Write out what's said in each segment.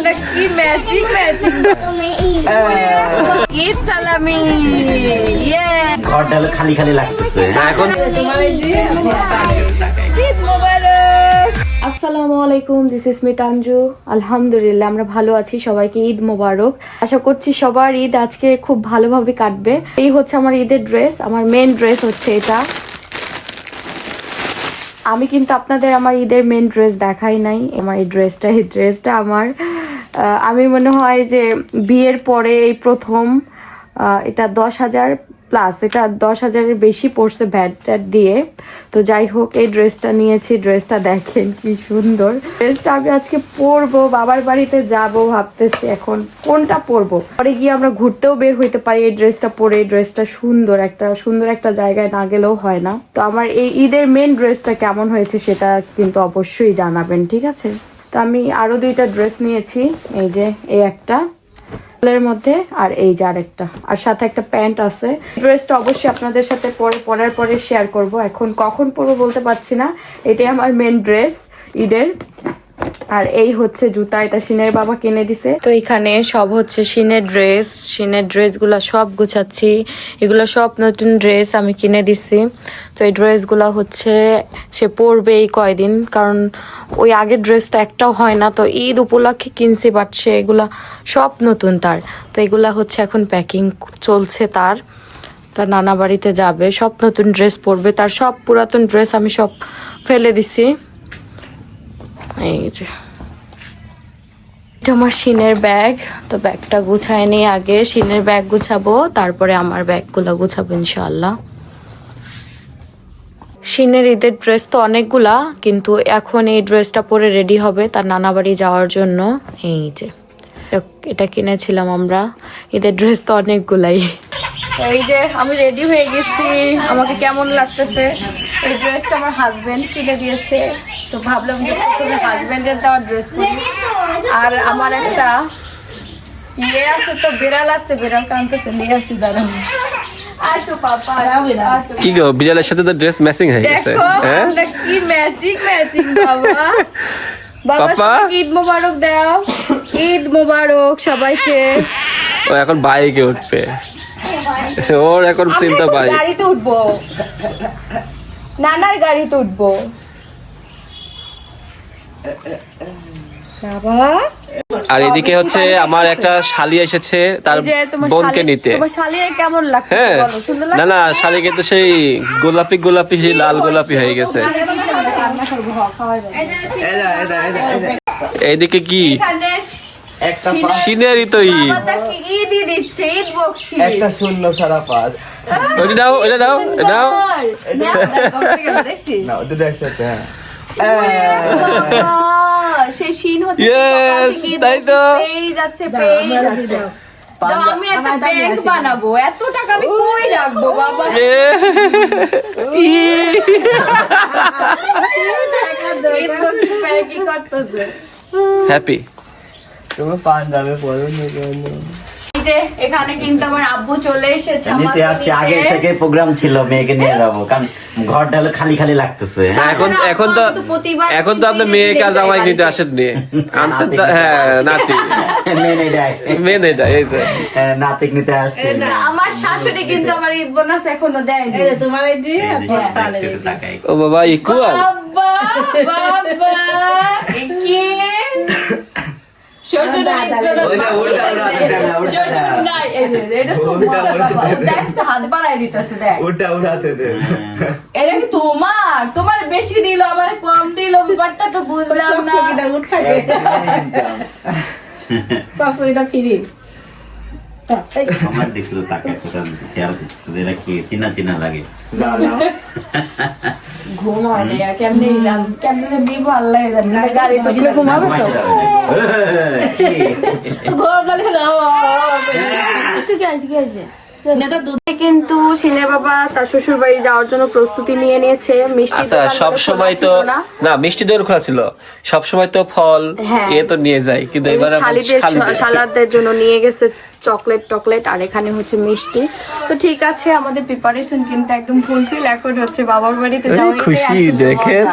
আমরা কি ম্যাচিং ঈদ সালামি ঘর ডালে খালি খালি লাগতেছে এখন। ঈদ মোবারক। আসসালামু আলাইকুম, দিস ইজ মি তানজু। আলহামদুলিল্লাহ আমরা ভালো আছি, সবাইকে ঈদ মোবারক। আশা করছি সবার ঈদ আজকে খুব ভালোভাবে কাটবে। এই হচ্ছে আমার ঈদের ড্রেস, আমার মেন ড্রেস হচ্ছে এটা। আমি কিন্তু আপনাদের আমার ঈদের মেন ড্রেস দেখাই নাই। আমার এই ড্রেসটা আমার আমি মনে হয় যে বিয়ের পরে এই প্রথম এটা 10,000 প্লাস, এটা 10,000-এর বেশি পড়ছে ভ্যাট দিয়ে। তো যাই হোক, এই ড্রেসটা নিয়েছি। ড্রেসটা দেখেন কি সুন্দর। ড্রেসটা আমি আজকে পরবো, বাবার বাড়িতে যাব ভাবতেছি এখন কোনটা পরবো। পরে গিয়ে আমরা ঘুরতেও বের হইতে পারি এই ড্রেসটা পরে। এই ড্রেসটা সুন্দর একটা জায়গায় না গেলেও হয় না। তো আমার এই ঈদের মেন ড্রেসটা কেমন হয়েছে সেটা কিন্তু অবশ্যই জানাবেন, ঠিক আছে? তো আমি আরো 2টা ড্রেস নিয়েছি, এই যে এই একটা এর মধ্যে আর এই যে আরেকটা, আর সাথে একটা প্যান্ট আছে। ড্রেসটা অবশ্যই আপনাদের সাথে পরার পরে শেয়ার করব। এখন কখন পরবো বলতে পারছি না। এটাই আমার মেন ড্রেস ঈদের। আর এই হচ্ছে জুতা, এটা সিনের বাবা কিনে দিছে। তো এখানে সব হচ্ছে সিনের ড্রেসগুলা সব গুছাচ্ছি। এগুলো সব নতুন ড্রেস আমি কিনে দিছি। তো এই ড্রেসগুলা হচ্ছে সে পরবে এই কয়দিন, কারণ ওই আগের ড্রেসটা একটাও হয় না। তো ঈদ উপলক্ষে কিনছি, বাট সে এগুলা সব নতুন তার। তো এগুলা হচ্ছে এখন প্যাকিং চলছে তার নানা বাড়িতে যাবে, সব নতুন ড্রেস পরবে। তার সব পুরাতন ড্রেস আমি সব ফেলে দিছি। এই যে আমার সিনের ব্যাগ। তো ব্যাগটা গুছায় নিয়ে আগে সিনের ব্যাগ গুছাবো, তারপরে আমার ব্যাগগুলো গুছাবো ইনশাআল্লাহ। সিনের ঈদের ড্রেস তো অনেকগুলা, কিন্তু এখন এই ড্রেসটা পরে রেডি হবে তার নানা বাড়ি যাওয়ার জন্য। এই যে এটা কিনেছিলাম আমরা। ঈদের ড্রেস তো অনেকগুলাই। এই যে আমি রেডি হয়ে গেছি। আমাকে কেমন লাগতেছে? এই ড্রেসটা আমার হাজবেন্ড কিনে দিয়েছে। তো ভাবলাম যে প্রথমে হাজবেন্ডের দেওয়া ড্রেস পরি। আর আমার একটা ইয়ে আছে, তো বিড়াল আছে, বিড়াল কাঁদতেছে, নিয়ে আসি দাঁড়ান। আর তো পাপা কি গো, বিড়ালের সাথে তো ড্রেস ম্যাচিং হয়ে গেছে। দেখো আমরা কি ম্যাচিং বাবা। বাবা সবাইকে ঈদ মোবারক দাও। ঈদ মোবারক সবাইকে। ও এখন বাইকে উঠবে, ওর এখন চিন্তা বাইক। গাড়িতে উঠবো, নানার গাড়িতে উঠবো বাবা। আর এদিকে হচ্ছে আমার একটা শালি এসেছে তার বোনকে নিতে। তোমার শালির কেমন লাগছে হ্যাঁ, বলো? সুন্দর লাগছে? না শালি কিন্তু সেই গোলাপি সেই লাল গোলাপি হয়ে গেছে। এইদিকে কি সিনারি তো ঈদই দিচ্ছে, ঈদ বকশিশ। একটা শূন্য ছাড়া 5। ওটা দাও না, দুটো একসাথে। সেই সিন হচ্ছে তাই তো। পেয়ে যাচ্ছে। তো আমি একটা ব্যাংক বানাবো, এত টাকা আমি কই রাখবো বাবা? কি করতেছে? হ্যাপি তুমি পাঞ্জাবে পড়ো না কেন? যে এখানে কিন্তু আমার আব্বু চলে এসেছে। নিতে আসছে, আগে থেকে প্রোগ্রাম ছিল মেয়েকে নিয়ে যাবো, কারণ ঘর ডালে খালি খালি লাগতেছে। এখন তো আপনার মেয়ে কাজ আমায় নিতে আসেননি, আনছেন। হ্যাঁ, নাতি মেন এটা এই যে নাতিক নিতে আসছে। আমার শাশুড়ি কিন্তু আমার ঈদ বোনাস এখনো দেয়নি। তোমার ও বাবা ইকুয়াল। বাবা কি হাত বাড়াই দিতেছে, দেখ এটা কি তোমার বেশি দিল, আমার কম দিল, ব্যাপারটা তো বুঝলাম না। ফিরি আমার দেখলো তাকে খেয়াল করতেছে, এরা কি চিনা লাগে। ঘুমাবে কেমনে দিব আল্লাহ জানে। গাড়ি তো ঘুমাবে তো। কিন্তু সিনের বাবা তার শ্বশুর বাড়ি যাওয়ার জন্য প্রস্তুতি নিয়ে নিয়েছে। মিষ্টি আচ্ছা দোকান সব খোলা সময় তো ছিল না। না মিষ্টি দোকান খোলা ছিল, সব সময় তো ফল হ্যাঁ। এ তো নিয়ে যায়, কিন্তু এই এবার শালাদের জন্য নিয়ে গেছে চকলেট আর এখানে হচ্ছে মিষ্টি। তো ঠিক আছে, আমাদের প্রিপারেশন কিন্তু একদম ফুলফিল। এখন হচ্ছে বাবার বাড়িতে যাওয়া খুশি দেখেন,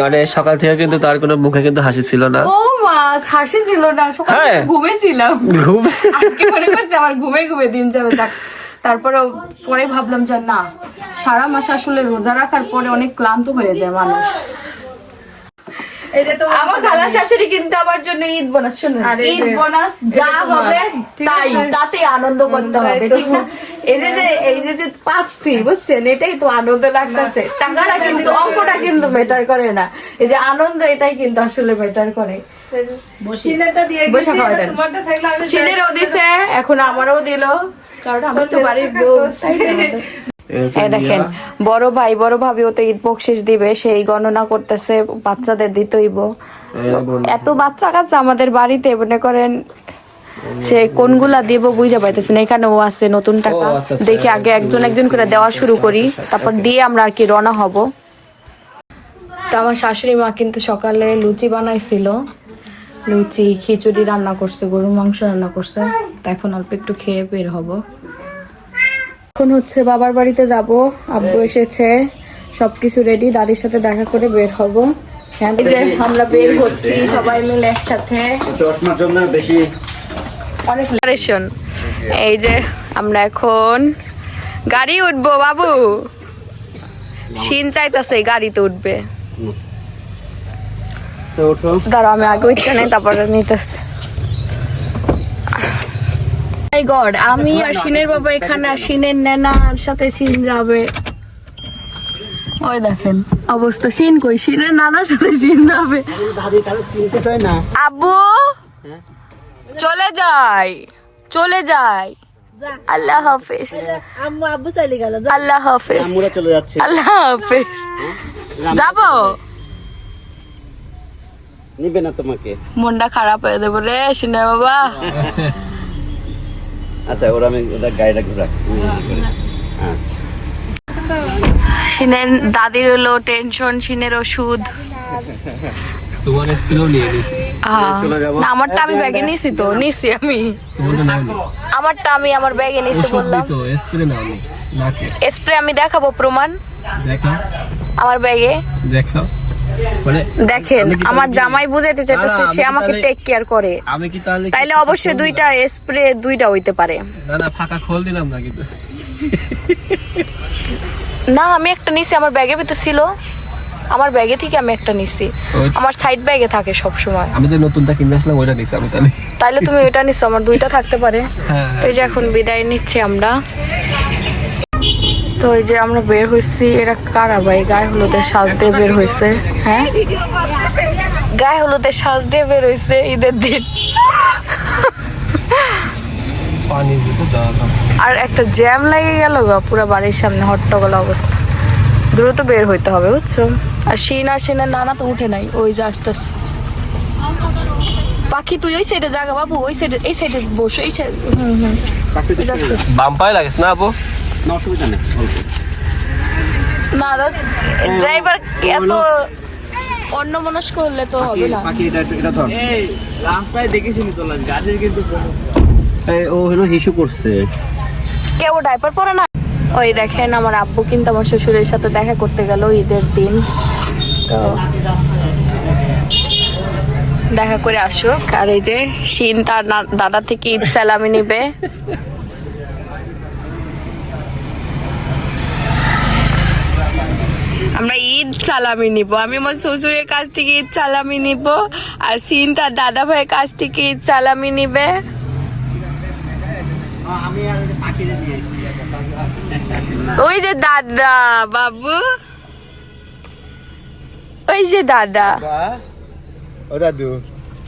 মানে সকাল থেকে কিন্তু তার কোনো মুখে কিন্তু হাসি ছিল না। ও মা, হাসি ছিল না, সকালে হ্যাঁ। ঘুমেছিলাম। আজকে মনে করছি আমার ঘুমে দিন যাবে। যাক, তারপরে পরে ভাবলাম যে না, সারা মাস আসলে রোজা রাখার পরে অনেক ক্লান্ত হয়ে যায় মানুষ। আমার খালা শাশুড়ি কিন্তু আমার জন্য ঈদ বোনাস, শুনুন, ঈদ বোনাস যা হবে তাই, তাতে আনন্দ করতে হবে, ঠিক না? এই যে পাচ্ছি, বুঝছেন, এটাই তো আনন্দ লাগতেছে। টাকাটা কিন্তু, অঙ্কটা কিন্তু ম্যাটার করে না, এই যে আনন্দ, এটাই কিন্তু আসলে ম্যাটার করে। সিনেরও দিছে, এখন আমারও দিল, কারণ আমার তো বাড়ির বউ। এই দেখেন, বড় ভাই বড় ভাবি ও তো ঈদ বকশিস দিবে, সেই গণনা করতেছে, বাচ্চাদের দিতেইব। এত বাচ্চা কাচ্চা আমাদের বাড়িতে, মনে করেন সে কোনগুলা দিব বুঝা পাইতেছে না। এখানেও আছে নতুন টাকা, দেখি আগে একজন করে দেওয়া শুরু করি, তারপর দিয়ে আমরা আর কি রওনা হব। তো আমার শাশুড়ি মা কিন্তু সকালে লুচি বানাইছিল, লুচি খিচুড়ি রান্না করছে, গরুর মাংস রান্না করছে। তো এখন অল্প একটু খেয়ে বের হব। এখন হচ্ছে বাবার বাড়িতে যাব, আব্বু এসেছে, সবকিছু রেডি, দাদির সাথে দেখা করে বের হব। হ্যাঁ, এই যে আমরা বের হচ্ছি সবাই মিলে একসাথে, অনেক লেশন। এই যে আমরা এখন গাড়ি উঠবো, বাবু শিন চাইতেছে গাড়িতে উঠবে। দাঁড়াও, আমি আগে উঠতে নেই, তারপরে নিতেছে। গড, আমি আর সিনের বাবা এখানে, আর সিনের নেনার সাথে সিন যাবে। ওই দেখেন অবস্থা, সিন কই, সিনের নানার সাথে সিন যাবে। আব্বু চলে যাই, আল্লাহ হাফেজ। আব্বু চলে গেল, আল্লাহ হাফেজ, চলে যাচ্ছে। আল্লাহ হাফেজ। যাবো, নিবে না তোমাকে, মনটা খারাপ হয়ে দেবো রে সিনের বাবা। আচ্ছা ওরা, আমি ওদের গাড়িটা ঘুরা। আচ্ছা, সিনের দাদির হলো টেনশন, সিনের ওষুধ। তোমার স্কুলেও নিয়ে গেছি, না, আমারটা আমি ব্যাগে নিছি, তো নিছি আমি, আমারটা আমি আমার ব্যাগে নিছি বললাম। স্প্রে নাও নি নাকে, স্প্রে আমি দেখাবো প্রমাণ, দেখা আমার ব্যাগে দেখাও। মানে দেখেন, আমার জামাই বুঝাইতে চাইতেছে সে আমাকে টেক কেয়ার করে, আমি কি তাহলে তাইলে অবশ্যই দুইটা স্প্রে, দুইটা হইতে পারে। না ফাঁকা খোল দিলাম না কিন্তু। না, আমি একটা নিছি, আমার ব্যাগে ভিতর ছিল, আমার ব্যাগে থেকে আমি একটা নিছি, আমার সাইড ব্যাগে থাকে সব সময়। আমি যে নতুনটা কিনে আসলাম ওইটা নিছি আমি, তাইলে তুমি ওইটা নিছো, আমার দুইটা থাকতে পারে। হ্যাঁ। এই যে এখন বিদায় নিচ্ছি আমরা। তো এই যে আমরা বের হয়েছি, এরা কারা ভাই, গায়ে হলুদের সাজ দিয়ে বের হয়েছে। হ্যাঁ, গায়ে হলুদের সাজ দিয়ে বের হয়েছে ঈদের দিন। আর একটা জ্যাম লেগে গেল গা পুরো বাড়ির সামনে, হট্টগোল অবস্থা। দ্রুত বের হইতে হবে, বুঝছো। আর সিনের নানা তো উঠে নাই, ওই যে আসতেছে। পাখি তুই ওই সাইডে জায়গা, বাবু ওই সাইডে, এই সাইডে বসো, এই সাইড। বাম পায়ে লাগিস না আপু? না অসুবিধা নেই, না, ড্রাইভার এত অন্যমনস্ক হলে তো হবে না। রাস্তায় দেখেছিলি তো গাড়ির কিন্তু ও হলো হিসু করছে, কেউ ডাইপার পরে না। ওই দেখেন, আমার আব্বু কিন্তু আমার শ্বশুরের সাথে দেখা করতে গেল ঈদের দিন, তো দেখা করে আসুক। আর এই যে শিন তার দাদা থেকে ঈদ সালামি নিবে। আমরা ঈদ সালামি নিব, আমি আমার শ্বশুরের কাছ থেকে ঈদ সালামি নিব, আর শিন তার দাদা ভাইয়ের কাছ থেকে ঈদ সালামি নিবে। ওই যে দাদা, বাবু ওই যে দাদা। ও দাদু,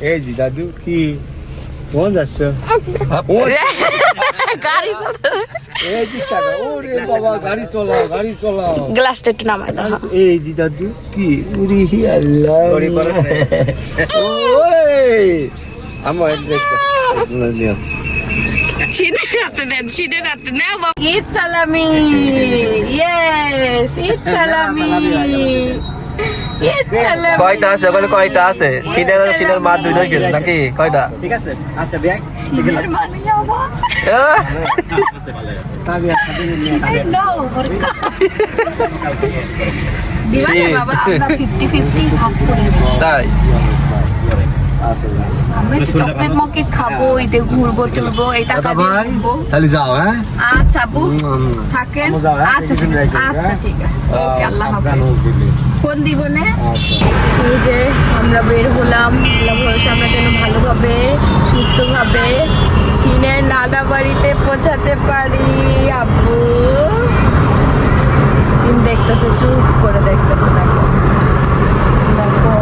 এই জি দাদু, কি কোন যাচ্ছ? গাড়ি এই জি চাকা, ওরে বাবা, গাড়ি চলাও। গ্লাসটা একটু নামাই দাও। এই জি দাদু, কি উরি আল্লাহ, ওই আমার দেখছ সিনের হাতে দেন, সিনের হাতে নাও বাবা। ঈদ সালামি, ইয়েস ঈদ সালামি, ঈদ সালামি। কয়টা আছে ওখানে, কয়টা আছে? সিনের মার দুইটা গেল নাকি কয়টা? ঠিক আছে আচ্ছা বিয়াই সিনের মানে যাবা আহ, Tapi ya, tapi ini নাও বরকা দিবা না বাবা, আমরা 50-50 ভাগ করে নেব। তাই আমরা একটু চকলেট মকেট খাবো, ঈদে ঘুরবো টুরবো, এই টাকা Kata দিয়ে bhai, ঘুরবো। tali jao, eh? আচ্ছা আপু থাকেন, আমু যাও, হ্যাঁ? আচ্ছা ঠিক আছে, আচ্ছা ঠিক আছে, ওকে আল্লাহ সাবধান হাফেজ। হোক দিদি। ফোন দিব না। আচ্ছা। এই যে আমরা বের হলাম, আল্লাহ ভরসা আমরা যেন ভালোভাবে সুস্থভাবে সিনের নানা বাড়িতে পৌঁছাতে পারি। আব্বু সিন দেখতেছে, চুপ করে দেখতেছে, দেখো দেখো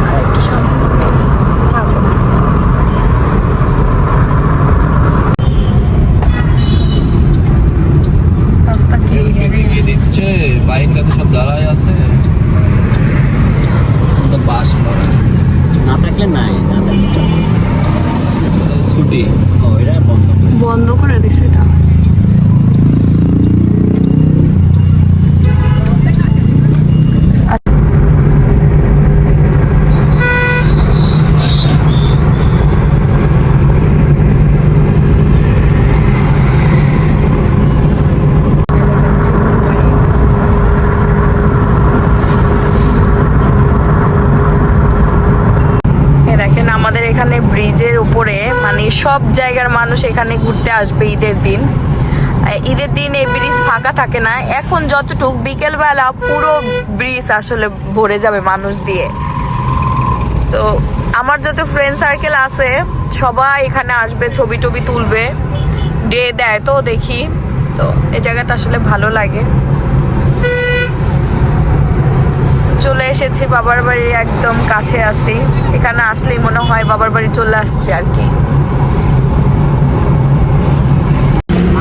আরেকটু সামনে থাকো। রাস্তা কি দিচ্ছে, বাইকটা তো সব দাঁড়ায় আছে, বাস না থাকলে নাই, না থাকলে ছুটি। ও এটা বন্ধ। বন্ধ করে দিছে এটা। দেখেন আমাদের এখানে ব্রিজের উপরে মানে সব জায়গার মানুষ এখানে ঘুরতে আসবে ঈদের দিন। ঈদের দিন এই ব্রিজ ফাঁকা থাকে না, এখন যতটুক বিকেলবেলা পুরো ব্রিজ আসলে ভরে যাবে মানুষ দিয়ে। তো আমার যত ফ্রেন্ড সার্কেল আছে সবাই এখানে আসবে, ছবি টবি তুলবে, ডে দেয় তো দেখি। তো এই জায়গাটা আসলে ভালো লাগে। চলে এসেছি বাবার বাড়ির একদম কাছে আছি, এখানে আসলেই মনে হয় বাবার বাড়ি চলে আসছে আর কি।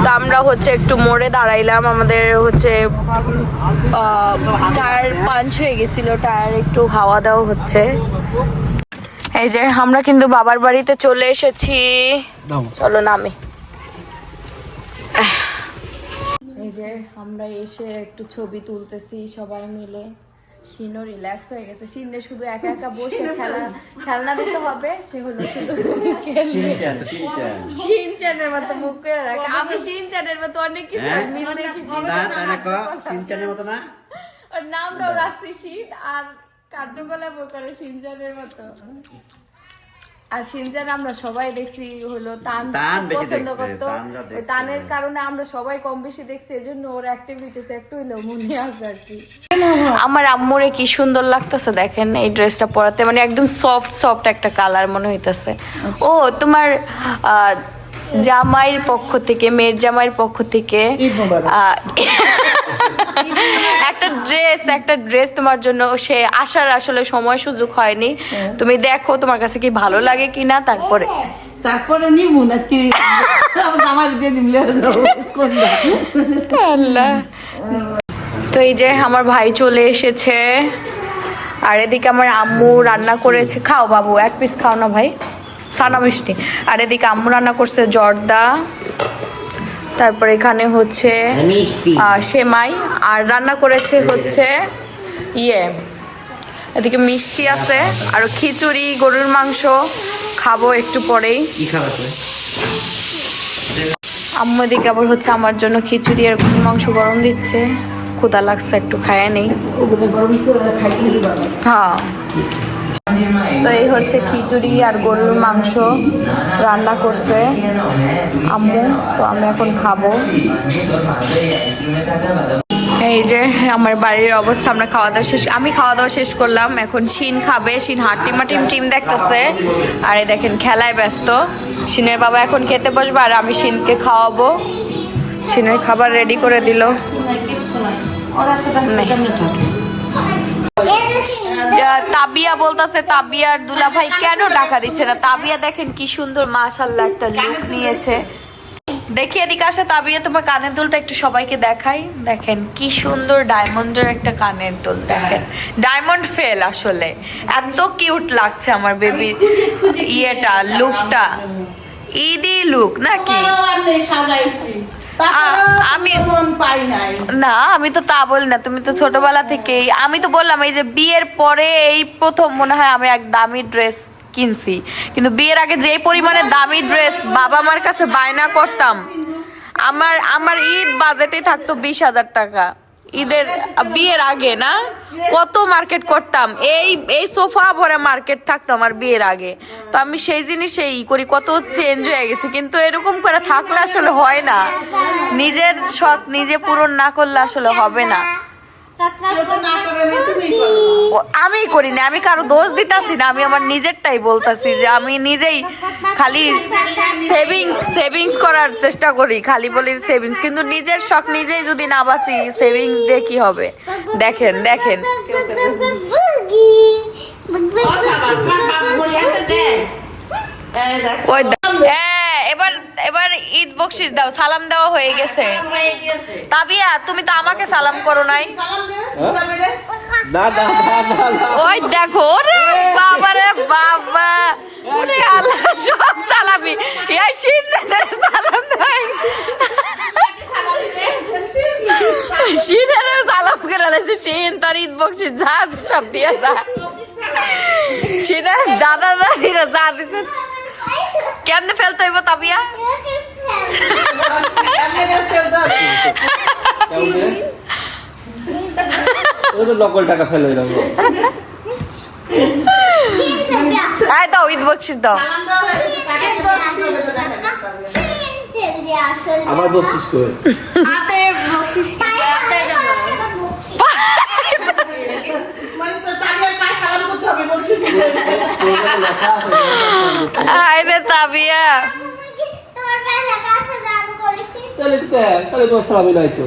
তো আমরা হচ্ছে একটু মোড়ে দাঁড়াইলাম, আমাদের হচ্ছে টায়ার পাঞ্চ হয়ে গেছিল, টায়ার একটু হাওয়া দেওয়া হচ্ছে। এই যে আমরা কিন্তু বাবার বাড়িতে চলে এসেছি, চলো নামে। এই যে আমরা এসে একটু ছবি তুলতেছি সবাই মিলে। শিনও রিল্যাক্স হয়ে গেছে, শিনে শুধু একা একা বসে খেলনা দিতে হবে, সে হলো শুধু শিনচানের মতো মুখ করে রাখে। আমি শিনচানের মতো অনেক কিছু মিলে মতো না ওর নামটাও রাখছি শিন, আর কার্যকলাপ করে শিনচানের মতো। আর শিনচান আমরা সবাই দেখছি হলো টান পছন্দ করতো, ওই টানের কারণে আমরা সবাই কম বেশি দেখছি, এজন্য ওর অ্যাক্টিভিটিস একটু হইলেও মনে আছে আর কি। আমার আম্মুরে কি সুন্দর লাগতেছে দেখেন এই ড্রেসটা পরাতে, মানে একদম সফট সফট একটা কালার মনে হইতেছে। ও তোমার জামাইয়ের পক্ষ থেকে, মেয়ের জামাইয়ের পক্ষ থেকে একটা ড্রেস তোমার জন্য, সে আসার আসলে সময় সুযোগ হয়নি। তুমি দেখো তোমার কাছে কি ভালো লাগে কিনা, তারপরে নিব না কি আমার দিয়ে নিলে আল্লাহ। তো এই যে আমার ভাই চলে এসেছে, আর এদিকে আমার আম্মু রান্না করেছে, খাও বাবু এক পিস খাও না ভাই, সানা মিষ্টি। আর এদিকে আম্মু রান্না করছে জর্দা, তারপর এখানে হচ্ছে সেমাই, আর রান্না করেছে হচ্ছে এদিকে মিষ্টি আছে, আর খিচুড়ি, গরুর মাংস খাবো একটু পরেই। আম্মু এদিকে আবার হচ্ছে আমার জন্য খিচুড়ি আর গরুর মাংস গরম দিচ্ছে, ক্ষুধা লাগছে একটু খায় নেই। হ্যাঁ, তো এই হচ্ছে খিচুড়ি আর গরুর মাংস রান্না করছে আম্মু, তো আমি এখন খাবো। এই যে আমার বাড়ির অবস্থা, আমরা আমি খাওয়া দাওয়া শেষ করলাম, এখন শিন খাবে, শিন হাটিমাটিম টিম দেখতেছে, আর এই দেখেন খেলায় ব্যস্ত। শিনের বাবা এখন খেতে বসবে, আর আমি শিনকে খাওয়াবো। শিনের খাবার রেডি করে দিল। তাবিয়া বলতেছে, তাবিয়ার দুলা ভাই কেন টাকা দিচ্ছে না। তাবিয়া দেখেন কি সুন্দর মাশাআল্লাহ একটা লুক নিয়েছে। দেখি এদিকে আসে তাবিয়া, তোমার কানের দুলটা একটু সবাইকে দেখাই। দেখেন কি সুন্দর ডায়মন্ডের একটা কানের দুল, দেখেন ডায়মন্ড ফেল আসলে, এত কিউট লাগছে আমার বেবির ইয়েটা, লুকটা ঈদি লুক নাকি। না আমি তো তা বলি না, তুমি তো ছোটবেলা থেকেই, আমি তো বললাম এই যে বিয়ের পরে এই প্রথম মনে হয় আমি এক দামি ড্রেস কিনছি, কিন্তু বিয়ের আগে যে পরিমাণে দামি ড্রেস বাবা মার কাছে বায়না করতাম, আমার ঈদ বাজেটে থাকতো 20,000 টাকা। ঈদের বিয়ের আগে না কত মার্কেট করতাম, এই সোফা ভরে মার্কেট থাকতো আমার বিয়ের আগে। তো আমি সেই জিনিসেই করি, কত চেঞ্জ হয়ে গেছে, কিন্তু এরকম করে থাকলে আসলে হয় না, নিজের শখ নিজে পূরণ না করলে আসলে হবে না। আমি করি না, আমি কারো দোষ দিতাছি না, আমি আমার নিজেরটাই বলতাছি যে আমি নিজেই খালি সেভিংস করার চেষ্টা করি, খালি বলি সেভিংস, কিন্তু নিজের শখ নিজেই যদি না বাঁচি সেভিংস দিয়ে কি হবে। দেখেন দেখেন ওই এবার ঈদ বকশিস দাও, সালাম দেওয়া হয়ে গেছে। তাবিয়া তুমি তো আমাকে সালাম করো নাই। ওই দেখো ওরে বাবা রে বাবা, ওরে আল্লাহ সব সালামি এই সিনদের সালাম দেয়, সিনের সালাম করে লাইছে সিন, তার ঈদ বকশিস যা সব দিয়ে যা, সিনের দাদা দাদিরা যা দিছে কেমনে ফেলতে হইব তাবিয়া। নকল টাকা ফেলে দাও ঈদ বকশিস দাও। আমার বকশিস করে আরে তাবিয়া তাহলে তোমার সালামি নাই তো।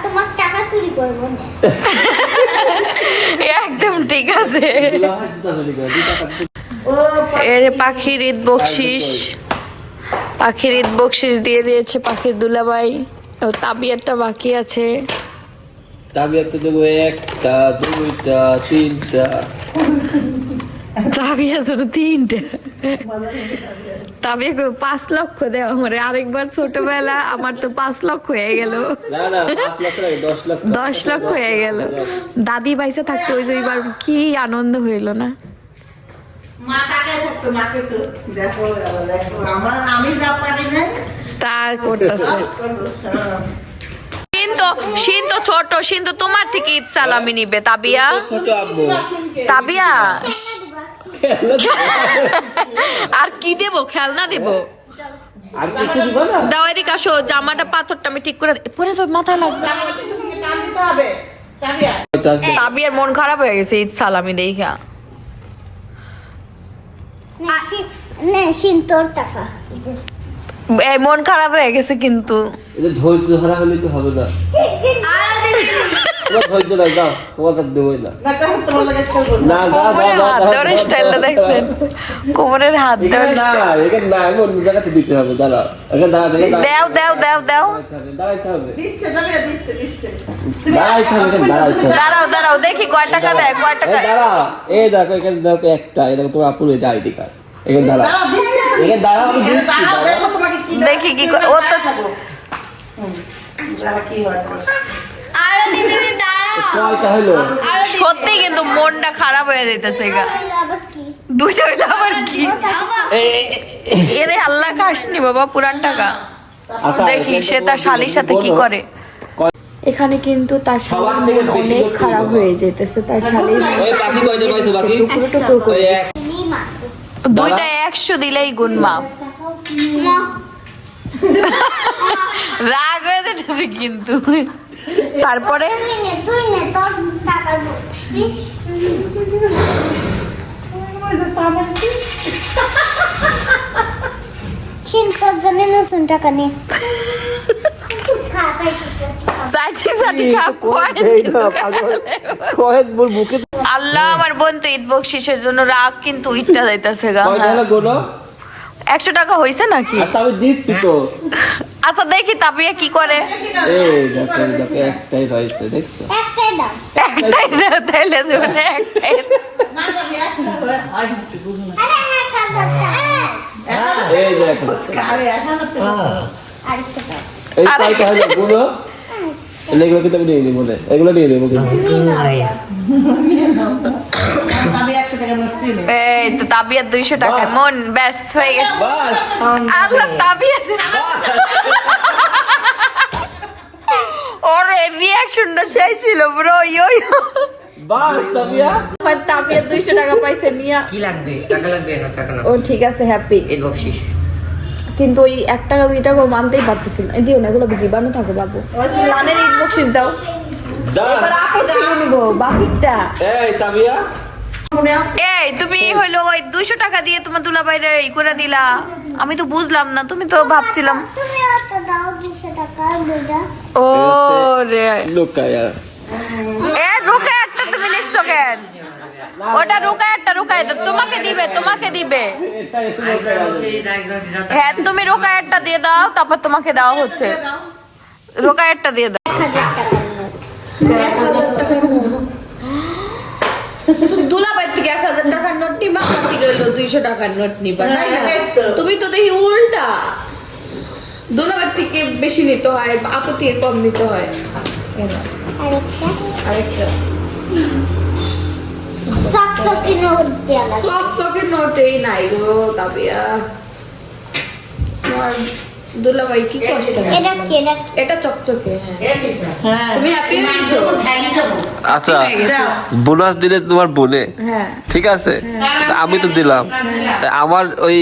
তোমার টাকা চুরি করবো না, একদম ঠিক আছে। এর পাখির ঈদ বকশিস, পাখির ঈদ বকশিস দিয়ে দিয়েছে পাখির দুলাভাই। ও তাবিয়ারটা বাকি আছে, তাবিয়াতে দেবো 1টা 2টা 3টা, তাবিয়া ছোট 3টে, তাবিয়া 5 লক্ষ দেওয়া আমার, আরেকবার ছোটবেলা আমার তো 5 লক্ষ হয়ে গেল, না না 5 লক্ষ না 10 লক্ষ, 10 লক্ষ হয়ে গেল। দাদি ভাইসা থাকতো ওই যে এবার কি আনন্দ হইল না। মা তাকে থাকতো, মাকে তো দেখো দেখো আমি যা পারি না তার করতেছে কিন্তু ছোট, কিন্তু তোমার থেকে ঈদ সালামি নিবে তাবিয়া। ছোট আব্বু তাবিয়া আর কি দেব, খেলনা দেব, আর কিছু দিব না। দাও এদিকে আসো, জামাটা পাথরটা আমি ঠিক করে পরে সব মাথায় লাগবে। টান দিতে হবে তাবিয়া। তাবিয়ার মন খারাপ হয়ে গেছে ঈদ সালামি দেখা। তোর টাকা এই মন খারাপ হয়ে গেছে কিন্তু। এটা ধৈর্য হারা হলে তো হবে না, তোমার ধৈর্য নাই, দাও তোমার কাছে দেবই না। না কোমরের হাত ধরে স্টাইলটা দেখছেন, কোমরের হাত ধরে না এখানে না, আমি অন্য জায়গাতে দিতে হবে। দাঁড়াও এখানে দাও দাও দাও দাও, দাঁড়াইতে হবে, দিচ্ছে তাবিয়া দিচ্ছে দিচ্ছে দাঁড়াইতে হবে, দাঁড়াইতে হবে। দাঁড়াও দাঁড়াও দেখি কয় টাকা দেয়, কয় টাকা। দাঁড়াও এই দেখো এখানে দেখো একটা, এই দেখো তোমার আপুর এটা আইডি কার্ড, এখানে দাঁড়াও, এখানে দাঁড়াও, আমি দিচ্ছি, দেখো তোমাকে কি দেখি কি করে, ও তো কি হয় আরো দিবি, দাঁড়াও কয়টা হলো? সত্যি কিন্তু মনটা খারাপ হয়ে যাইতেছে গা। আবার কি 2টা হইলে আবার কি, এরে আল্লাহ খাসনি বাবা পুরান টাকা। আচ্ছা, দেখি সে তার শালির সাথে কি করে। এখানে কিন্তু তার শালির মন অনেক খারাপ হয়ে যেতেছে, তার শালির ওই বাকি কয়টা পয়সা বাকি? ওই এক। 2টা 100 দিলেই গুণ মাপ। রাগ হয়ে যেতেছে কিন্তু। তারপরে তুই নে তোর টাকার বকশিস। তোর জন্য নতুন টাকা নে, চাইছি জানি খা, কয়েদ বল মুখে আল্লাহ আমার বোন তো ঈদ বকশিসের জন্য রাগ কিন্তু ইটটা যাইতাছে গা। কয়টা হলো গোনো? 100 টাকা হইছে নাকি? আচ্ছা আমি দিচ্ছি তো। আচ্ছা দেখি তাবিয়া কি করে। এই দেখো দেখো একটাই হয়েছে দেখছো? একটাই দাও। একটাই দাও তাইলে জীবনে একটাই। না যাবি একটা করে আর কিছু বুঝুন না। আরে হ্যাঁ খাজাটা। এই দেখো আরে এখন তো আরেকটা দাও। এই কয়টা হলো গোনো? এগুলো কিন্তু আমি নিয়ে নেবো এগুলো নিয়ে নেবো কিন্তু। আমি 100 টাকা নড়ছি না। এই তো তাবিয়া 200 টাকা মন ব্যস্ত হয়ে গেছে। বাস আল্লাহ তাবিয়া ওরে রিঅ্যাকশনটা সেই ছিল ব্রো ইয়ো বাস তাবিয়া আমার তাবিয়া 200 টাকা পাইছে মিয়া। কি লাগবে? টাকা লাগবে না টাকা না ও ঠিক আছে হ্যাপি, এই বকশিস কিন্তু ওই 1 টাকা 2 টাকা মানতেই পারতেছি না। দিও না এগুলো জীবাণু থাকো বাবু। লানের ঈদ বকশিস দাও। এবার আপু থেকে নিব বাকিটা। এই তাবিয়া এই তুমি হইলো ওই 200 টাকা দিয়ে তোমার দুলাভাইরে ই করে দিলা, আমি তো বুঝলাম না, তুমি তো ভাবছিলাম। তুমি অত দাও 200 টাকা দুটা। ও রে লুকায়া এ রুকায়ারটা তুমি নিচ্ছ কেন? ওটা রুকায়ারটা তোমাকে দিবে তোমাকে দিবে। হ্যাঁ তুমি রুকায়ারটা দিয়ে দাও, তারপর তোমাকে দেওয়া হচ্ছে। রুকায়ারটা দিয়ে দাও। 1000 টাকার নোট। তো দুলাভাই থেকে 1000 টাকার নোট নিবা, আমার থেকে হইলো 200 টাকার নোট নিবা, তাই না? তুমি তো দেখি উল্টা, দুলাভাই থেকে বেশি নিতে হয়, আপু থেকে কম নিতে হয়। আরেকটা। আরেকটা চকচকে নোট দেয়া লাগে। চকচকে নোটেই নাই গো তাবিয়া। তোমার দুলাভাই কি করছে? এটা কি এটা কি? এটা চকচকে। হ্যাঁ এ দিছ হ্যাঁ তুমি happy হয়েছো? খাইলি যাবো আচ্ছা হয়ে গেছে। বোনাস দিলে তোমার বোনে হ্যাঁ ঠিক আছে তা আমি তো দিলাম তা আমার ওই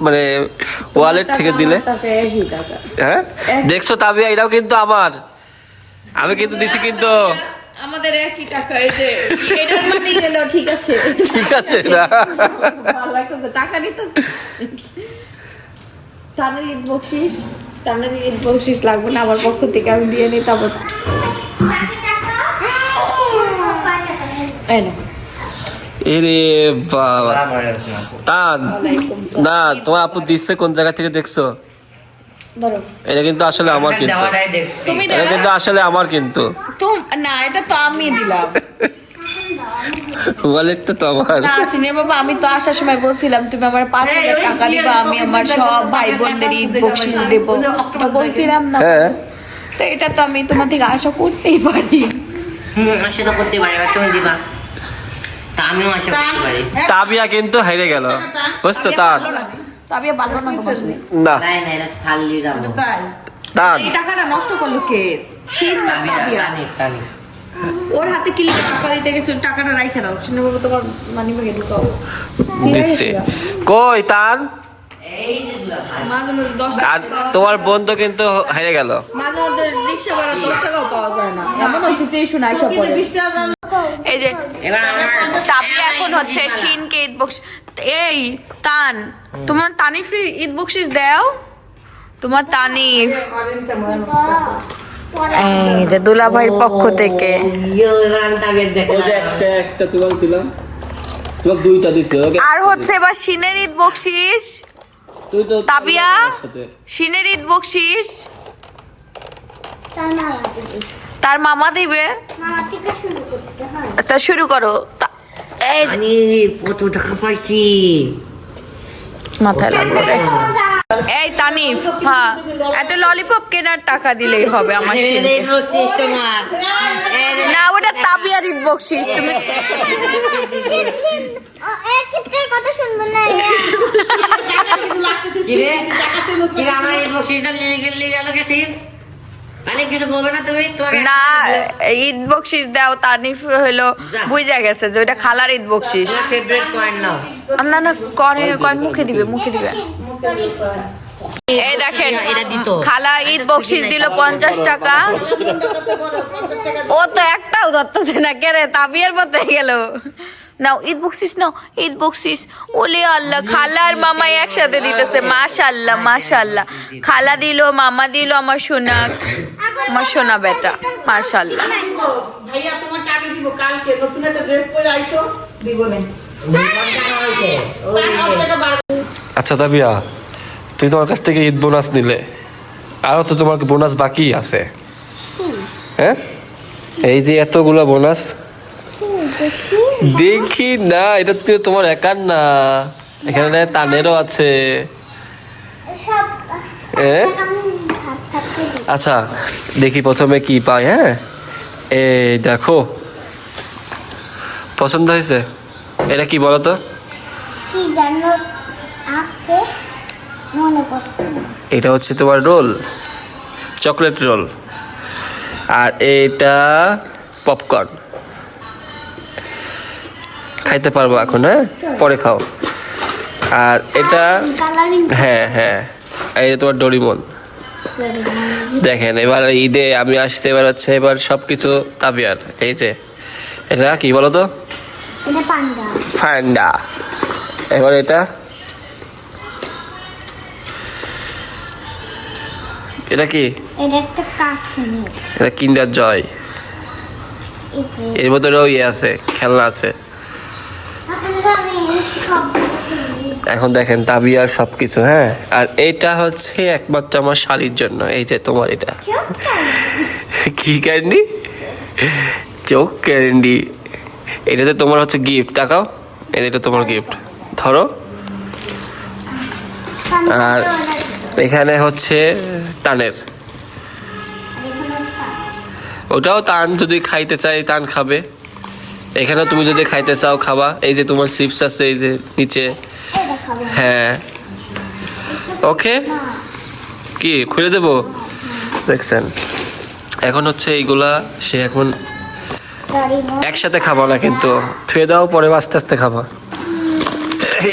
মানে ওয়ালেট থেকে দিলে টাকা একই টাকা। হ্যাঁ দেখছো তাবিয়া এটাও কিন্তু আমার, আমি কিন্তু দিছি কিন্তু আমাদের একই টাকা, এই যে এটার মানে গেল ঠিক আছে। ঠিক আছে না ভালো লাগছে, টাকা নিতেছে। তানের ঈদ বকশিস, তানের ঈদ বকশিস লাগবে না আমার পক্ষ থেকে, আমি দিয়ে নিই তারপর। এই নাও। এরে বাবা আমার এরকম আপু। টান ওয়ালাইকুম সালাম। না তোমার আপু দিচ্ছে কোন জায়গা থেকে দেখছো? ধরো এটা কিন্তু আসলে আমার কিন্তু দেওয়াটাই দেখছি তুমি এটা কিন্তু আসলে আমার কিন্তু না এটা তো আমি দিলাম ওয়ালেটটা তো আমার। না আসিনি বাবা, আমি তো আসার সময় বলছিলাম তুমি আমার 5000 টাকা দিবা, আমি আমার সব ভাই বোনদের ঈদ বকশিস দেব, এটা বলছিলাম না? হ্যাঁ তো এটা তো আমি তোমার থেকে আশা করতেই পারি। আশা তো করতে পারি, এবার তুমি দিবা তা আমিও আশা করতে পারি। তাবিয়া কিন্তু হেরে গেল বুঝছো তার তবে ভালো না তোমার সাথে। না নাই না এটা ফাললি যাবো তাই টান এই টাকাটা নষ্ট করলো কে? শীত না পাবিয়া। টানি টানি ওর হাতে কি লিখে টাকা দিতে গেছে, টাকাটা রাইখা দাও। শুনে বাবা তোমার মানি ব্যাগে ঢুকাও। দিচ্ছে কই টান এই যে দুলা ভাই মাঝে মাঝে 10 আর টাকা, তোমার বন্ধু কিন্তু হেরে গেল। মাঝে মাঝে রিক্সা ভাড়া 10 টাকাও পাওয়া যায় না, এমন হয়েছে যে শোনাই সব পরে। 20 টাকা এই যে এবার আমার তাবিয়া এখন হচ্ছে শিনকে ঈদ বক্স। এই তান, তোমার তানিফ ঈদ বকশিস দাও, তোমার তানিফ। এই যে দুলাভাইয়ের পক্ষ থেকে। এবার আমি তাকে দেখে একটা তোমাকে দিলাম, তোমাকে দুইটা দিছি ওকে। আর হচ্ছে এবার শিনের ঈদ বকশিস। তুই তো তাবিয়া শিনের ঈদ বকশিস তার মামা দিবে। তার মামা দিবে। মামা থেকে শুরু করতে হয়। তা শুরু করো। এই যে আমি কত টাকা পাইছি মাথায় লাগলো রে। এই তানিফ, হ্যাঁ একটা ললিপপ কেনার টাকা দিলেই হবে আমার শিন। এই বকশিস তোমার না ওটা তাবিয়ার ঈদ বকশিস। তুমি শিন, এক ক্ষেত্রের কথা শুনবো না। কিরে কিরে আমার এই বকশিসটা নিয়ে গেল গেছি অনেক কিছু করবে না তুমি তোমাকে না ঈদ বকশিস দাও, তানিফ হইলো বুঝা গেছে যে ওইটা খালার ঈদ বকশিস। ফেভারিট পয়েন্ট নাও না না কয়েন মুখে দিবে, মুখে দিবে। এই দেখেন এটা দিত খালা ঈদ বকশিস দিল 50 টাকা। ও তো একটাও ধরতেছে না, কে রে তাবিয়ার মতো গেল। নাও ঈদ বকশিস, নাও ঈদ বকশিস। ওলে আল্লাহ, খালা আর মামা একসাথে দিতেছে। মাশাআল্লাহ মাশাআল্লাহ, খালা দিল মামা দিল, আমার সোনা, আমার সোনা বেটা, মাশাআল্লাহ। ভাইয়া তোমাকে আমি দিব কালকে নতুন একটা ড্রেস পরে আইছো দিব না আচ্ছা তাবিয়া, তুই তোমার কাছ থেকে ঈদ বোনাস নিলে, আরো তো তোমার বোনাস বাকি আছে। হ্যাঁ, এই যে এতগুলো বোনাস। দেখি না, এটা তো তোমার একার না, এখানে তানেরও আছে। সব হ্যাঁ, আচ্ছা দেখি প্রথমে কি পাই। হ্যাঁ, এই দেখো, পছন্দ হয়েছে? এটা কি বলো তো? কি জানো আছে মনে পড়ছে না। এটা হচ্ছে তোমার রোল, চকলেট রোল, আর এটা পপকর্ন। খাইতে পারবো এখন? হ্যাঁ, পরে খাও। আর এটা, কালারিং হ্যাঁ হ্যাঁ, এই যে তোমার ডোরিমন। দেখেন এবার ঈদে আমি আসতে, এবার হচ্ছে এবার সবকিছু তাবিয়ার। এই যে এটা কি বলো তো? এটা পান্ডা। ফান্ডা। এবার এটা, এটা কি? এটা একটা কার্টুন। এটা কিন্ডার জয়। এই যে এর ভিতরেও ইয়ে আছে, খেলনা আছে। এখন তো আমি সব এখন দেখেন তাবিয়ার সবকিছু। হ্যাঁ, আর এটা হচ্ছে একমাত্র আমার শাড়ির জন্য। এই যে তোমার এটা কি ক্যান্ডি? চোখ ক্যান্ডি। এটাতে তোমার হচ্ছে গিফট। তাকাও, এটা তোমার গিফট, ধরো। আর এখানে হচ্ছে তানের, ওটাও তান যদি খাইতে চাই তান খাবে। এখানে তুমি যদি খাইতে চাও খাবা। এই যে তোমার চিপস আছে এই যে নিচে। এটা খাবো। হ্যাঁ, ওকে, কি খুলে দেবো? দেখছেন, এখন হচ্ছে এইগুলা সে এখন একসাথে খাবা না, কিন্তু থুয়ে দাও, পরে আস্তে আস্তে খাবা।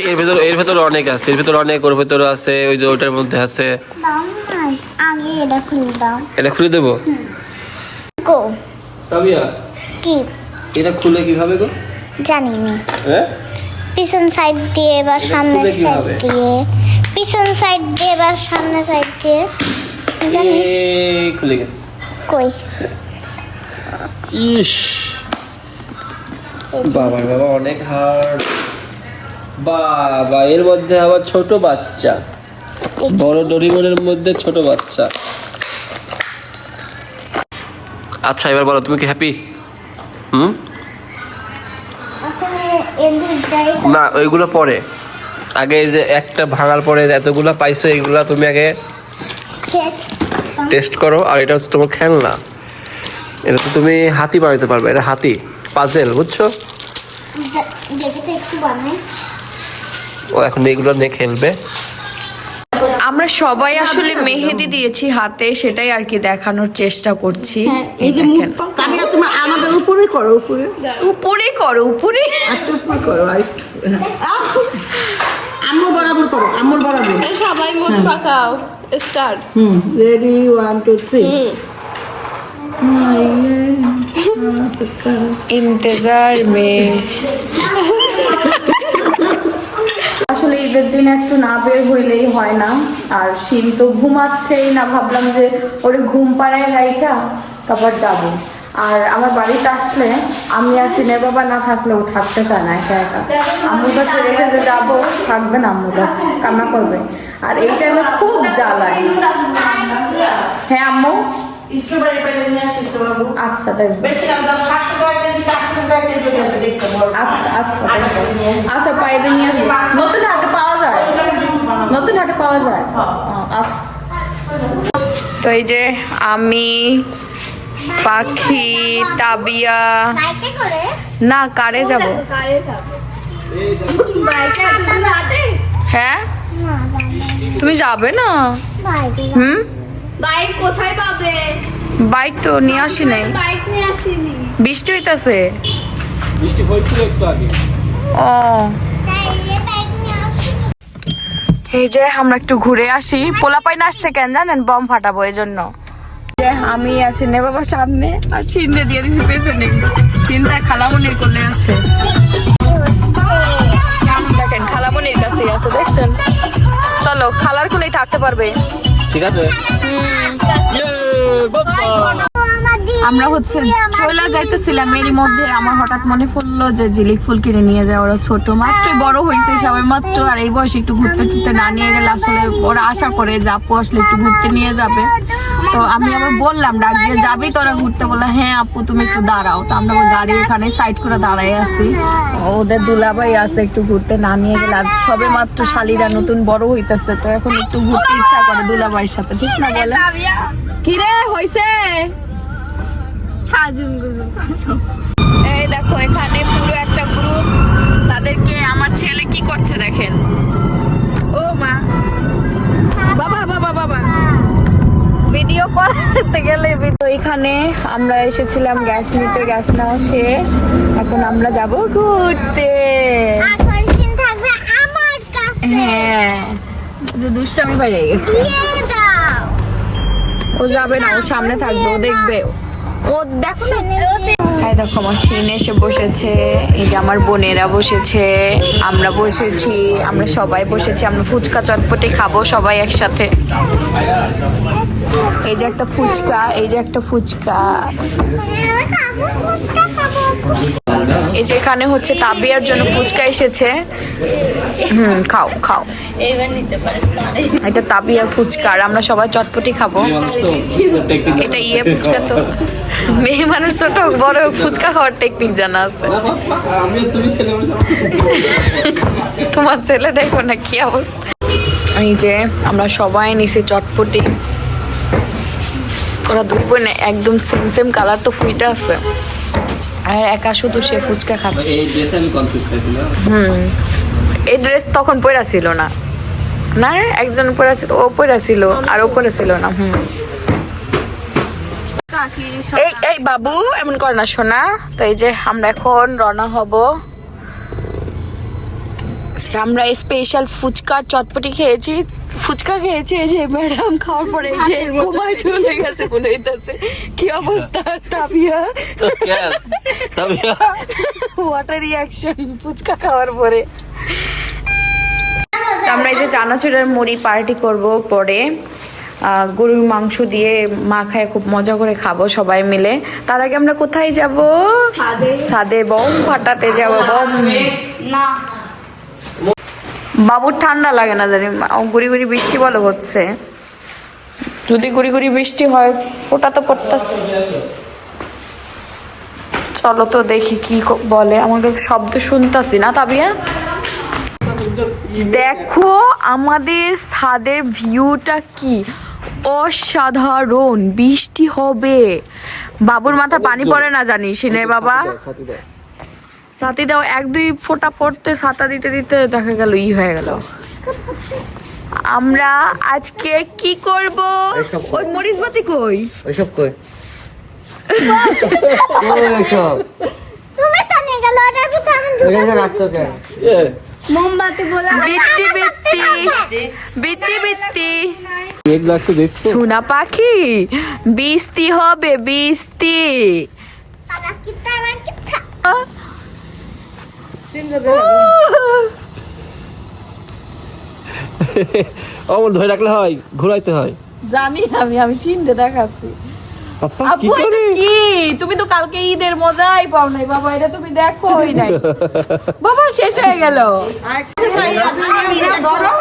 এর ভেতরে অনেক আছে, এর ভেতরে অনেক, ওর ভেতরে আছে, ওই যে ওটার মধ্যে আছে। দাও না, আগে এটা খুলে দাও। এটা খুলে দেবো? গো তাবিয়া, কি এটা খুলে কিভাবে গো? জানি না। হ্যাঁ, পিছন সাইড দিয়ে বা সামনের খুলে কি সাইড হবে? দিয়ে, পিছন সাইড দিয়ে বা সামনের সাইড দিয়ে, জানি এই খুলে গেছে। কই ইস, বাবা বাবা, অনেক হার্ড। বাবা, এর মধ্যে আবার ছোট বাচ্চা, বড় ডোরিমনের মধ্যে ছোট বাচ্চা। আচ্ছা এবার বলো, তুমি কি হ্যাপি? হুম, এখন এদের যাই না ওইগুলো পরে, আগে এই যে একটা ভাঙার পরে এতগুলো পাইছো, এইগুলা তুমি আগে খেস টেস্ট করো। আর এটা হচ্ছে তোমার খেলনা, এটা তো তুমি হাতি বানাতে পারবে। এটা হাতি পাজেল, বুঝছো? দেখে তো একটু বানাই। ও এখন এইগুলো নিয়ে খেলবে। আমরা সবাই আসলে মেহেদি দিয়েছি হাতে, সেটাই আর কি দেখানোর চেষ্টা করছি। এই যে দেখেন। আমি আর তুমি আমাদের উপরে করো, উপরে উপরে করো, উপরে। একটু উপরে করো, আরেকটু আম্মুর বরাবর করো, আম্মুর বরাবর। সবাই মুখ পাকাও, স্টার্ট। রেডি 1 2 3। ইন্তজার মে। আসলে ঈদের দিন একটু না বের হইলেই হয় না। আর শিন তো ঘুমাচ্ছেই না, ভাবলাম যে ওরে ঘুম পাড়ায় রাইখা তারপর যাবো। আর আমার বাড়িতে আসলে আমি আর শিনের বাবা না থাকলেও থাকতে চায় না একা একা। আম্মুর কাছে রেখে যে যাবো, থাকবে না আম্মুর কাছে, কান্না করবে। আর এই টাইমে খুব জ্বালায়। হ্যাঁ আম্মু, স্ট্রবেরি পেলে নিয়ে আসিস তো বাবু। আচ্ছা দেখবো। বেশি না, 700 টাকা কেজি 800 টাকা কেজি করে দেখতে বল। আচ্ছা আচ্ছা আচ্ছা, পাইলে নিয়ে আসবো। নতুন হাটে পাওয়া যায়, নতুন হাটে পাওয়া যায়। আচ্ছা, তো এই যে আমি, পাখি, তাবিয়া, বাইকে করে না কারে যাব। কারে যাবে? বাইকে হাঁটে? হ্যাঁ, না জানি তুমি যাবে না? বাইকে হুম, বাইক কোথায় পাবে? বাইক তো নিয়ে আসি নাই, বাইক নিয়ে আসিনি। বৃষ্টি হইতাছে। বৃষ্টি হয়েছিল একটু আগে। ও, চাইলে বাইক নিয়ে আসি। এই যে আমরা একটু ঘুরে আসি। পোলাপাই না আসছে কেন জানেন? বম ফাটাবো এই জন্য। যে আমি আর সিনে বাবা সামনে, আর সিনে দিয়ে দিছি পেছনে। চিন্তা খালামনির কোলে আছে, দেখেন খালামনির কাছে আছে, দেখছেন? চলো, খালার কোলেই থাকতে পারবে। ঠিক আছে। আমার আমরা হচ্ছে চলে যাইতেছিলাম, এরই মধ্যে আমার হঠাৎ মনে পড়লো যে ঝিলিক ফুল কিনে নিয়ে যায়। ওরা ছোট মাত্রই বড় হয়েছে সবাই মাত্র, আর এই বয়সে একটু ঘুরতে টুরতে না নিয়ে গেলে আসলে ওরা আশা করে যে আপু আসলে একটু ঘুরতে নিয়ে যাবে। তো আমি আবার বললাম ডাক দিয়ে যাবি তোরা ঘুরতে, বললো হ্যাঁ আপু তুমি একটু দাঁড়াও। তো আমরা গাড়ি এখানে সাইড করে দাঁড়াই আছি, ওদের দুলাভাই আছে একটু ঘুরতে না নিয়ে গেলে। আর সবে মাত্র শালিরা নতুন বড় হইতেছে, তো এখন একটু ঘুরতে ইচ্ছা করে দুলাভাইয়ের সাথে, ঠিক না বলে? কিরে হইছে? এই দেখো এখানে পুরো একটা গ্রুপ, তাদেরকে আমার ছেলে কি করছে দেখেন। ও মা, বাবা বাবা বাবা, ভিডিও করতে গেলে। তো এখানে আমরা এসেছিলাম গ্যাস নিতে, গ্যাস নেওয়া শেষ, এখন আমরা যাব ঘুরতে। আকর্ষণ থাকবে আমার কাছে। হ্যাঁ, যে দুষ্টামি বাইরে গেছে, দিয়ে দাও। ও যাবে না, ও সামনে থাকবে, ও দেখবে। ও দেখো না, এই দেখো আমার শিন এসে বসেছে, এই যে আমার বোনেরা বসেছে, আমরা বসেছি, আমরা সবাই বসেছি। আমরা ফুচকা চটপটি খাবো সবাই একসাথে। এই যে একটা ফুচকা, এই যে একটা ফুচকা। এই যে এখানে হচ্ছে তাবিয়ার জন্য ফুচকা এসেছে। খাও খাও, এটা তাবিয়ার ফুচকা, আর আমরা সবাই চটপটি খাবো। এটা ইয়ে ফুচকা, তো মেয়ে মানুষ ছোট হোক বড় হোক ফুচকা খাওয়ার টেকনিক জানা আছে। তোমার ছেলে দেখো না কি অবস্থা। এই যে আমরা সবাই নিছি চটপটি, ওরা দুই বোন একদম সেম সেম কালার, তো ফুইটা আছে, আর একা শুধু সে ফুচকা খাচ্ছে। এই ড্রেস তখন পরা ছিল না, না একজন পরা ছিল, ও পরা ছিল আর ও পরা ছিল না। এই এই বাবু এমন করে না শোনা। তো এই যে আমরা এখন রওনা হব, আমরা স্পেশাল ফুচকার চটপটি খেয়েছি, ফুচকা খেয়েছি। এই যে ম্যাডাম খাওয়ার পরে এই যে ঘুমায় চলে গেছে বলে হইতাছে। কি অবস্থা তাবিয়া? ওয়াটার রিয়াকশন ফুচকা খাওয়ার পরে। আমরা এই যে চানাচুরের মুড়ি পার্টি করব পরে, গরুর মাংস দিয়ে মাখায় খুব মজা করে খাবো সবাই মিলে। তার আগে আমরা কোথায় যাব? ছাদে বম ফাটাতে যাব। বম না, বাবুর ঠান্ডা লাগে না জানি, গুড়ি গুড়ি বৃষ্টি বলে হচ্ছে। যদি গুড়ি গুড়ি বৃষ্টি হয় ওটা তো পড়তেছে। চলো তো দেখি কি বলে, আমার কাছে শব্দ শুনতাছি না তাবিয়া। দেখো আমাদের ছাদের ভিউটা কি অসাধারণ, বৃষ্টি হবে। বাবুর মাথা পানি পড়ে না জানিস নে বাবা? ছাতি দাও, এক দুই ফোঁটা পড়তে ছাতা দিতে দিতে দেখা গেল ই হয়ে গেল। আমরা আজকে কি করব? ওই মরিচ বাতি কই? ওইসব কই? তুমি তো নিয়ে গেল, ওটার ভিতরে আমি ওইখানে রাখতো কেন? মোমবাতি বলে বিত্তি বিত্তি বিত্তি বিত্তি মেঘ লাগছে দেখছো? সোনা পাখি, বৃষ্টি হবে বৃষ্টি। তারা কি অমন ধরে রাখলে হয়, ঘুরাইতে হয়। জানি আমি সিনতে দেখাচ্ছি। পাপা কি আপু এটা করে? কি? তুমি তো কালকে ঈদের মজাই পাও নাই বাবা, এটা তুমি দেখোই নাই বাবা, শেষ হয়ে গেল। ধরো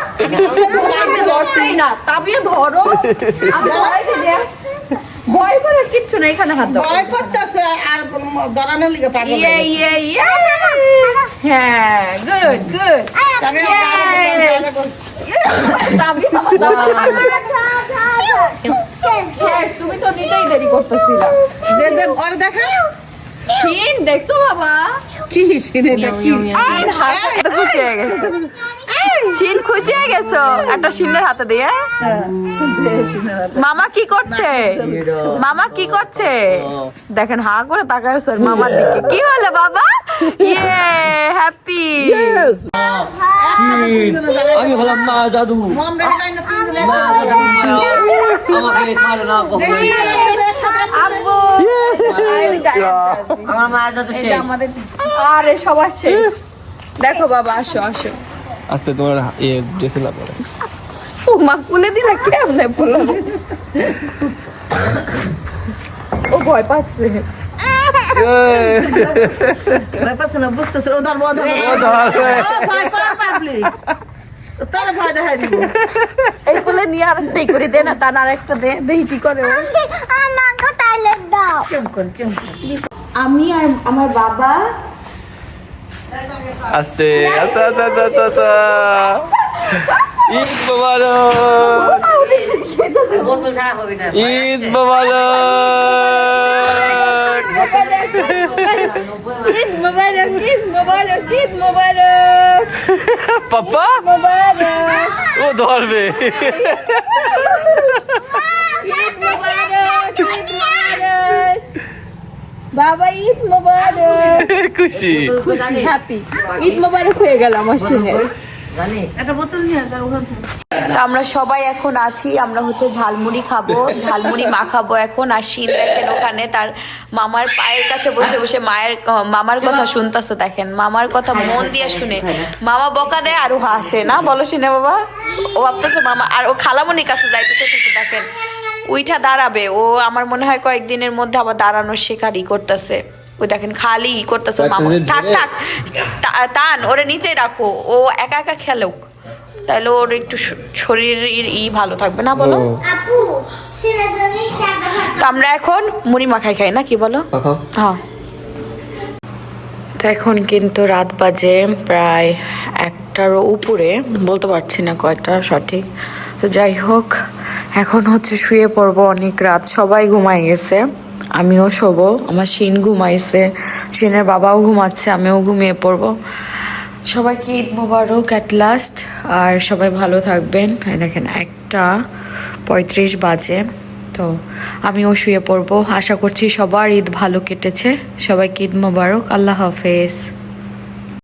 ধরছি না তাবিয়া, ধরো ভয় করার কিচ্ছু না, এখানে হাত দাও। ভয় করতেছে আর দরানোর লিগে পাগল ইয়ে ইয়ে ইয়ে, হ্যাঁ গুড গুড। শেষ, তুমি তো নিতেই দেরি করতেছিলা। ওর দেখা শিন দেখছো বাবা? কি সিনে কি শিন হাতে খুশি হয়ে গেছে, শিন খুশি হয়ে গেছো একটা শিনের হাতে দিয়ে। মামা কি করছে? মামা কি করছে? দেখেন হা করে তাকায় মামার দিকে। কি হলো বাবা? ইয়ে হ্যাপি। আমি হলাম মা জাদু। মম রেখে নাই না তিনজনে মা জাদু মায়া, আমাকে ছাড়ে না কখনো। আব্বু আমার মা জাদু এই যে শেষ। আমাদের, আরে সবার শেষ। দেখো বাবা, আসো আসো। আস্তে তোমার ড্রেসে না পড়ে। মা কুলে দিলা কেমনে বলো? ও ভয় পাচ্ছে। ভয় পাচ্ছে না, বুঝতেছে ও ধরবো ভয় পাওয়া পাবলিক তোর ভয় দেখাই দিব। এইগুলো নিয়ে আরেকটাই করে দে না, তার আরেকটা দে, দেখি কি করে ও। আমাকে তাইলে দাও। আমি আর আমার বাবা আস্তে আচ্ছা আচ্ছা আচ্ছা আচ্ছা আচ্ছা ঈদ মোবারক বোতল ছাড়া হবে না ঈদ মোবারক ঈদ মোবারক, ঈদ মোবারক, ঈদ মোবারক, পাপা মোবারক, ও ধরবে ঈদ মোবারক, ঈদ মোবারক, বাবা ঈদ মোবারক। খুশি খুশি, হ্যাপি, ঈদ মোবারক হয়ে গেল আমার শুনে। জানিস একটা বোতল নিয়ে যাও ওখান থেকে। তো আমরা সবাই এখন আছি, আমরা হচ্ছে ঝালমুড়ি খাবো, ঝালমুড়ি মাখাবো এখন। আর শিন দেখেন ওখানে তার মামার পায়ের কাছে বসে বসে মামার কথা শুনতেছে। দেখেন মামার কথা মন দিয়ে শুনে, মামা বকা দেয় আর ও হাসে না, বলো শুনে বাবা। ও ভাবতেছে মামা, আর ও খালামুনির কাছে যাইতেছে। দেখেন উইঠা দাঁড়াবে ও, আমার মনে হয় কয়েকদিনের মধ্যে আবার দাঁড়ানোর শেখারই করতেছে। ওই দেখেন খালি করতেছে মামা। থাক থাক টান, ওরে নিচে রাখো, ও একা একা খেলুক, তাহলে ওর একটু শরীরের ভালো থাকবে না, বলো। আপু সিনে জানি সাদা ভাত। তো আমরা এখন মুড়ি মাখাই খাই না, কি বলো? হ্যাঁ। তো এখন কিন্তু রাত বাজে প্রায় 1টারও উপরে, বলতে পারছি না কয়টা সঠিক। তো যাই হোক, এখন হচ্ছে শুয়ে পড়বো, অনেক রাত, সবাই ঘুমাই গেছে, আমিও শোবো। আমার শিন ঘুমাইছে, শিনের বাবাও ঘুমাচ্ছে, আমিও ঘুমিয়ে পড়বো। সবাইকে ঈদ মোবারক অ্যাট লাস্ট, আর সবাই ভালো থাকবেন। এই দেখেন 1:35 বাজে, তো আমিও শুয়ে পড়বো। আশা করছি সবার ঈদ ভালো কেটেছে। সবাইকে ঈদ মোবারক, আল্লাহ হাফেজ।